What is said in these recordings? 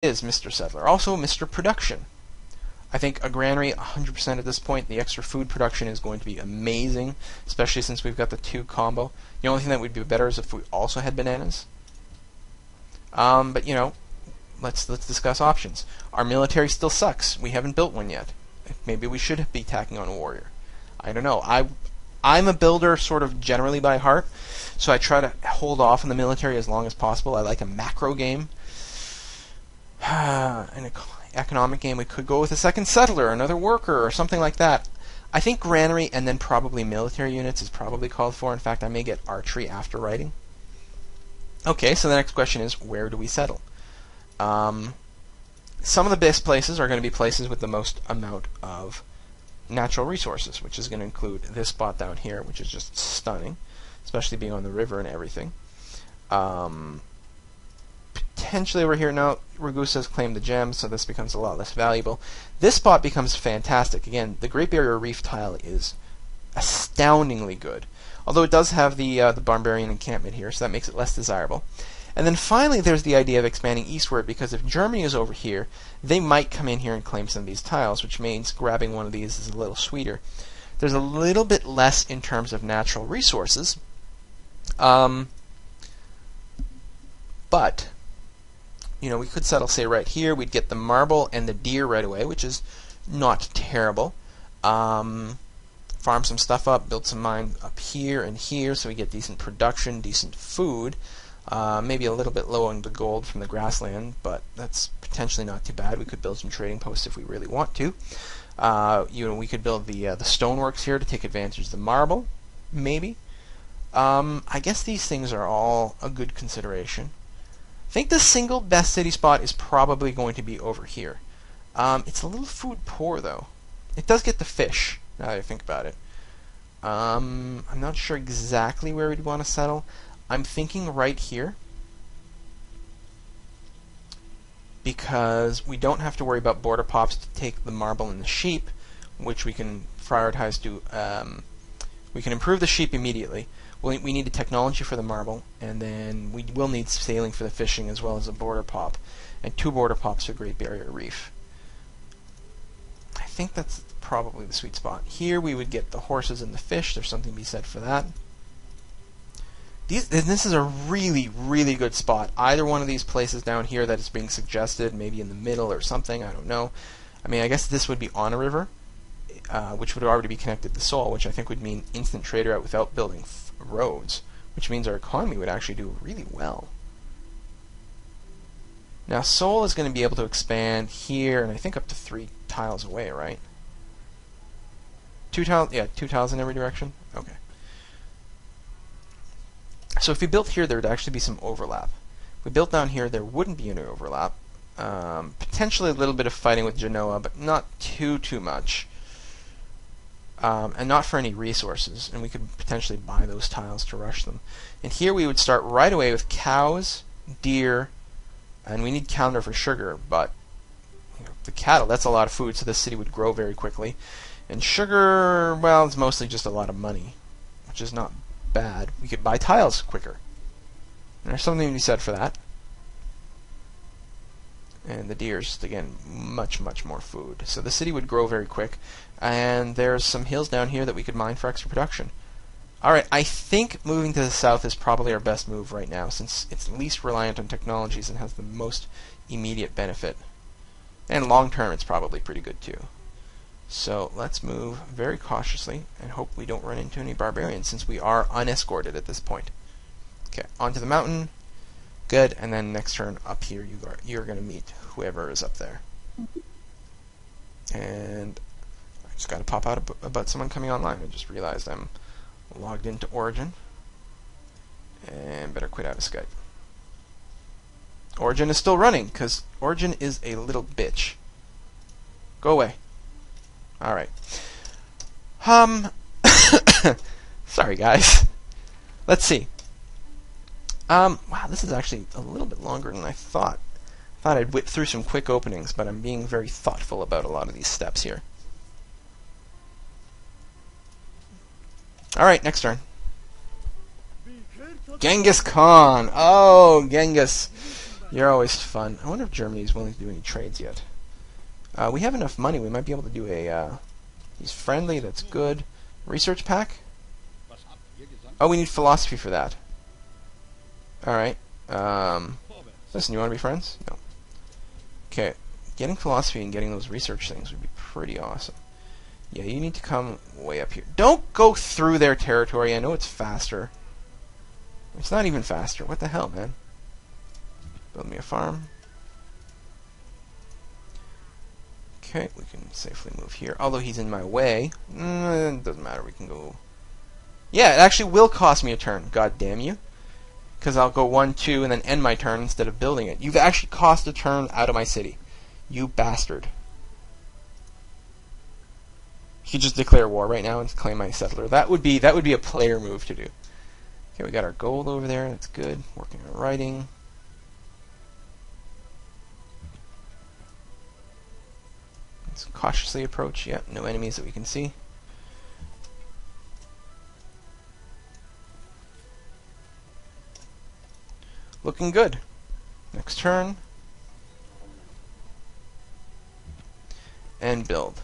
is Mr. Settler. Also, Mr. Production. I think a granary, 100% at this point. The extra food production is going to be amazing, especially since we've got the 2 combo. The only thing that would be better is if we also had bananas. But you know, let's discuss options. Our military still sucks. We haven't built one yet. Maybe we should be tacking on a warrior. I don't know. I'm a builder sort of generally by heart, so I try to hold off on the military as long as possible. I like a macro game. An economic game, we could go with a second settler, another worker, or something like that. I think granary and then probably military units is probably called for. In fact, I may get archery after writing. Okay, so the next question is, where do we settle? Some of the best places are going to be places with the most amount of natural resources, which is going to include this spot down here, which is just stunning, especially being on the river and everything. Potentially over here, now Ragusa's claimed the gem, so this becomes a lot less valuable. This spot becomes fantastic. Again, the Great Barrier Reef tile is astoundingly good, although it does have the barbarian encampment here, so that makes it less desirable. And then finally, there's the idea of expanding eastward, because if Germany is over here, they might come in here and claim some of these tiles, which means grabbing one of these is a little sweeter. There's a little bit less in terms of natural resources, but you know, we could settle, say, right here. We'd get the marble and the deer right away, which is not terrible. Farm some stuff up, build some mine up here and here, so we get decent production, decent food. Maybe a little bit low on the gold from the grassland, but that's potentially not too bad. We could build some trading posts if we really want to. You know, we could build the stoneworks here to take advantage of the marble, maybe. I guess these things are all a good consideration. I think the single best city spot is probably going to be over here. It's a little food poor, though. It does get the fish, now that I think about it. I'm not sure exactly where we'd want to settle. I'm thinking right here, because we don't have to worry about border pops to take the marble and the sheep, which we can prioritize to... we can improve the sheep immediately. We need a technology for the marble, and then we will need sailing for the fishing, as well as a border pop, and 2 border pops for Great Barrier Reef. I think that's probably the sweet spot. Here we would get the horses and the fish. There's something to be said for that. This is a really, really good spot. Either one of these places down here that is being suggested, maybe in the middle or something, I don't know. I mean, I guess this would be on a river, which would already be connected to Seoul, which I think would mean instant trade route without building roads, which means our economy would actually do really well. Now Seoul is going to be able to expand here, and I think up to 3 tiles away, right? 2 tiles, yeah, 2 tiles in every direction? Okay. So if we built here, there would actually be some overlap. If we built down here, there wouldn't be any overlap. Potentially a little bit of fighting with Genoa, but not too much. And not for any resources, and we could potentially buy those tiles to rush them. And here we would start right away with cows, deer, and we need counter for sugar, but you know, the cattle, that's a lot of food, so this city would grow very quickly. And sugar, well, it's mostly just a lot of money, which is not bad. We could buy tiles quicker. And there's something to be said for that. And the deer's, again, much more food. So the city would grow very quick. And there's some hills down here that we could mine for extra production. Alright, I think moving to the south is probably our best move right now, since it's least reliant on technologies and has the most immediate benefit. And long term, it's probably pretty good too. So let's move very cautiously and hope we don't run into any barbarians, since we are unescorted at this point. Okay, onto the mountain. Good, and then next turn up here you're going to meet whoever is up there. And I just got to pop out about someone coming online. I just realized I'm logged into Origin. And better quit out of Skype. Origin is still running, because Origin is a little bitch. Go away. Alright. Sorry guys. Let's see. Wow, this is actually a little bit longer than I thought. I thought I'd whip through some quick openings, but I'm being very thoughtful about a lot of these steps here. Alright, next turn. Genghis Khan. Oh, Genghis. You're always fun. I wonder if Germany's willing to do any trades yet. We have enough money. We might be able to do a... he's friendly. That's good. Research pack? Oh, we need philosophy for that. Alright. Listen, you want to be friends? No. Okay. Getting philosophy and getting those research things would be pretty awesome. Yeah, you need to come way up here. Don't go through their territory. I know it's faster. It's not even faster. What the hell, man? Build me a farm. Okay, we can safely move here. Although he's in my way. It doesn't matter. We can go... Yeah, it actually will cost me a turn. God damn you. Because I'll go 1, 2, and then end my turn instead of building it. You've actually cost a turn out of my city. You bastard. You could just declare war right now and claim my settler. That would be a player move to do. Okay, we got our gold over there. That's good. Working on writing. Let's cautiously approach. Yeah, no enemies that we can see. Looking good. Next turn. And build.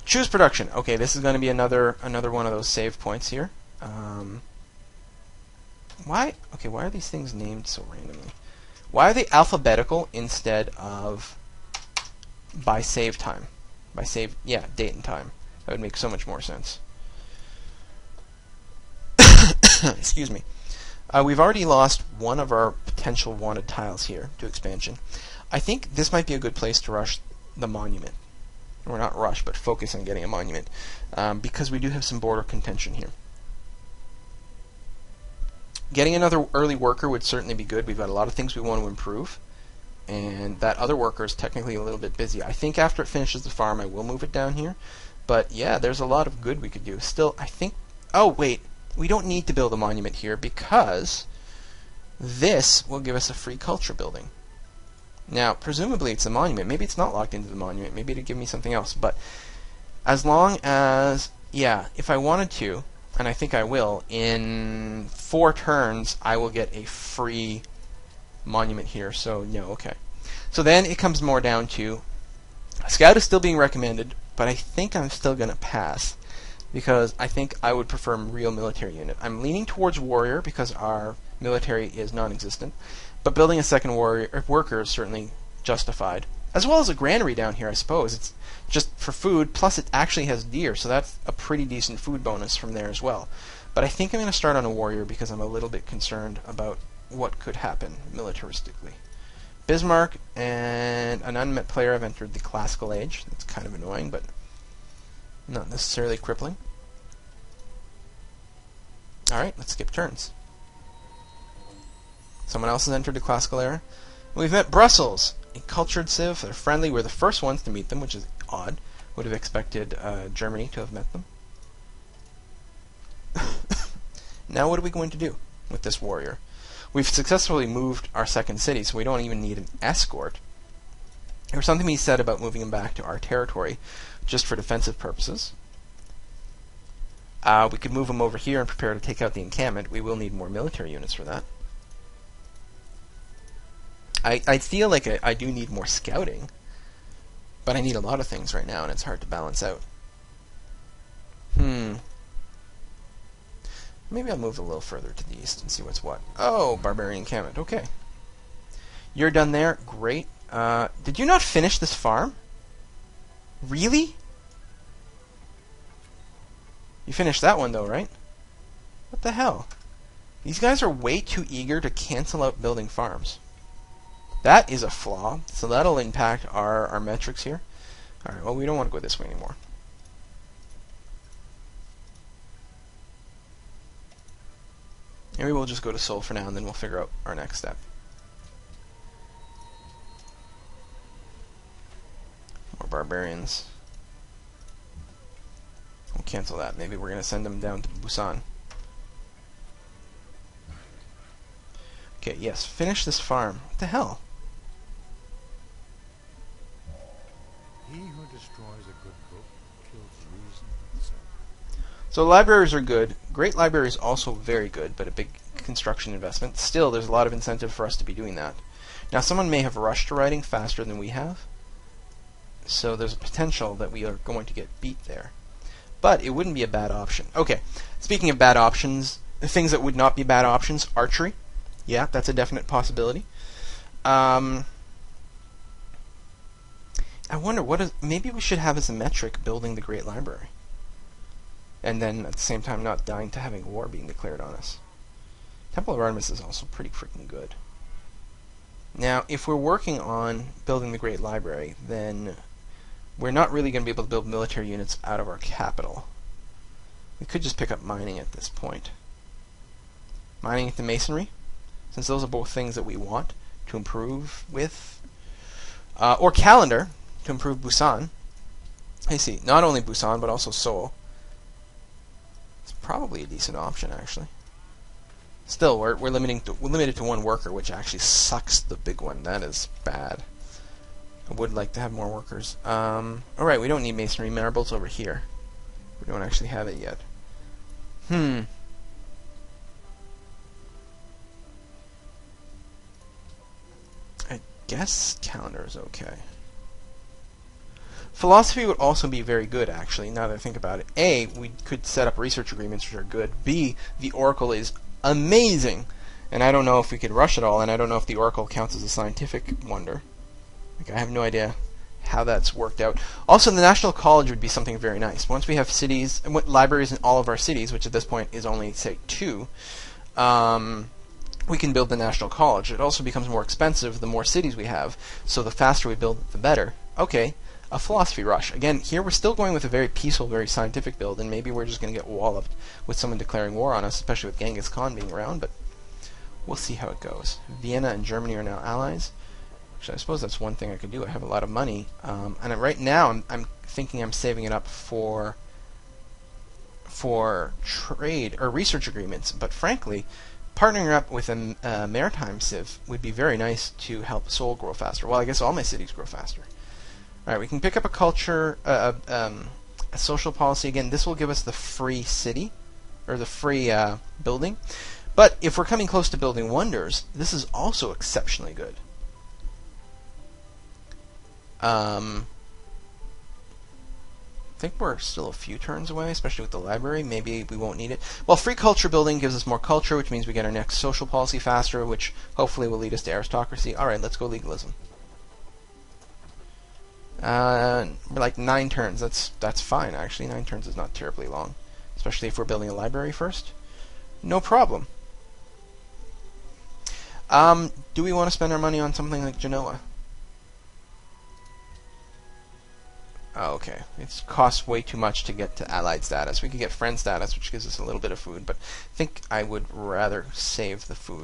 Choose production. Okay, this is going to be another one of those save points here. Why? Okay, why are these things named so randomly? Why are they alphabetical instead of by save time? By save, yeah, date and time. That would make so much more sense. Excuse me. We've already lost one of our potential wanted tiles here to expansion. I think this might be a good place to rush the monument. Or not rush, but focus on getting a monument. Because we do have some border contention here. Getting another early worker would certainly be good. We've got a lot of things we want to improve. And that other worker is technically a little bit busy. I think after it finishes the farm, I will move it down here. But yeah, there's a lot of good we could do. Still, I think... Oh, wait. We don't need to build a monument here because this will give us a free culture building. Now, presumably it's a monument. Maybe it's not locked into the monument. Maybe it'll give me something else. But as long as... Yeah, if I wanted to, and I think I will, in 4 turns, I will get a free monument here. So, no, okay. So then it comes more down to... Scout is still being recommended, but I think I'm still going to pass. Because I think I would prefer a real military unit. I'm leaning towards warrior because our military is non-existent. But building a second worker is certainly justified. As well as a granary down here, I suppose. It's just for food, plus it actually has deer, so that's a pretty decent food bonus from there as well. But I think I'm going to start on a warrior because I'm a little bit concerned about what could happen militaristically. Bismarck and an unmet player have entered the classical age. That's kind of annoying, but not necessarily crippling. Alright, let's skip turns. Someone else has entered the classical era. We've met Brussels, a cultured civ. They're friendly. We're the first ones to meet them, which is odd. Would have expected Germany to have met them. Now what are we going to do with this warrior? We've successfully moved our second city, so we don't even need an escort. There's something to be said about moving him back to our territory, just for defensive purposes. We could move him over here and prepare to take out the encampment. We will need more military units for that. I feel like I do need more scouting, but I need a lot of things right now, and it's hard to balance out. Maybe I'll move a little further to the east and see what's what. Oh, barbarian encampment. Okay. You're done there. Great. Did you not finish this farm? Really? You finished that one, though, right? What the hell? These guys are way too eager to cancel out building farms. That is a flaw, so that'll impact our metrics here. Alright, well, we don't want to go this way anymore. Maybe we'll just go to Seoul for now, and then we'll figure out our next step. More barbarians. We'll cancel that. Maybe we're going to send them down to Busan. Okay, yes, finish this farm. What the hell? He who destroys a good book kills reason itself. So libraries are good. Great library is also very good, but a big construction investment. Still, there's a lot of incentive for us to be doing that. Now, someone may have rushed to writing faster than we have, so there's a potential that we are going to get beat there. But it wouldn't be a bad option. Okay, speaking of bad options, things that would not be bad options, archery. Yeah, that's a definite possibility. I wonder, maybe we should have as a metric building the Great Library. And then at the same time not dying to having war being declared on us. Temple of Artemis is also pretty freaking good. Now, if we're working on building the Great Library, then we're not really going to be able to build military units out of our capital. We could just pick up mining at this point. Mining into masonry, since those are both things that we want to improve with. Or calendar, to improve Busan. I see, not only Busan, but also Seoul. It's probably a decent option, actually. Still, we're limited to one worker, which actually sucks the big one. That is bad. I would like to have more workers. Alright, we don't need masonry. Marble's over here. We don't actually have it yet. I guess calendar is okay. Philosophy would also be very good, actually, now that I think about it. A, we could set up research agreements, which are good. B, the Oracle is amazing. And I don't know if we could rush it all, and I don't know if the Oracle counts as a scientific wonder. Like, I have no idea how that's worked out. Also, the National College would be something very nice. Once we have cities, libraries in all of our cities, which at this point is only, say, 2, we can build the National College. It also becomes more expensive the more cities we have, so the faster we build it, the better. Okay. A philosophy rush. Again, here we're still going with a very peaceful, very scientific build, and maybe we're just going to get walloped with someone declaring war on us, especially with Genghis Khan being around, but we'll see how it goes. Vienna and Germany are now allies. Actually, I suppose that's one thing I could do. I have a lot of money, and right now I'm thinking I'm saving it up for trade or research agreements, but frankly, partnering up with a maritime civ would be very nice to help Seoul grow faster. Well, I guess all my cities grow faster. Alright, we can pick up a culture, a social policy. Again, this will give us the free city, or the free building. But if we're coming close to building wonders, this is also exceptionally good. I think we're still a few turns away, especially with the library. Maybe we won't need it. Well, free culture building gives us more culture, which means we get our next social policy faster, which hopefully will lead us to aristocracy. Alright, let's go legalism. Like 9 turns. That's fine, actually. 9 turns is not terribly long, especially if we're building a library first. No problem. Do we want to spend our money on something like Genoa? Oh, okay. It costs way too much to get to allied status. We could get friend status, which gives us a little bit of food, but I think I would rather save the food.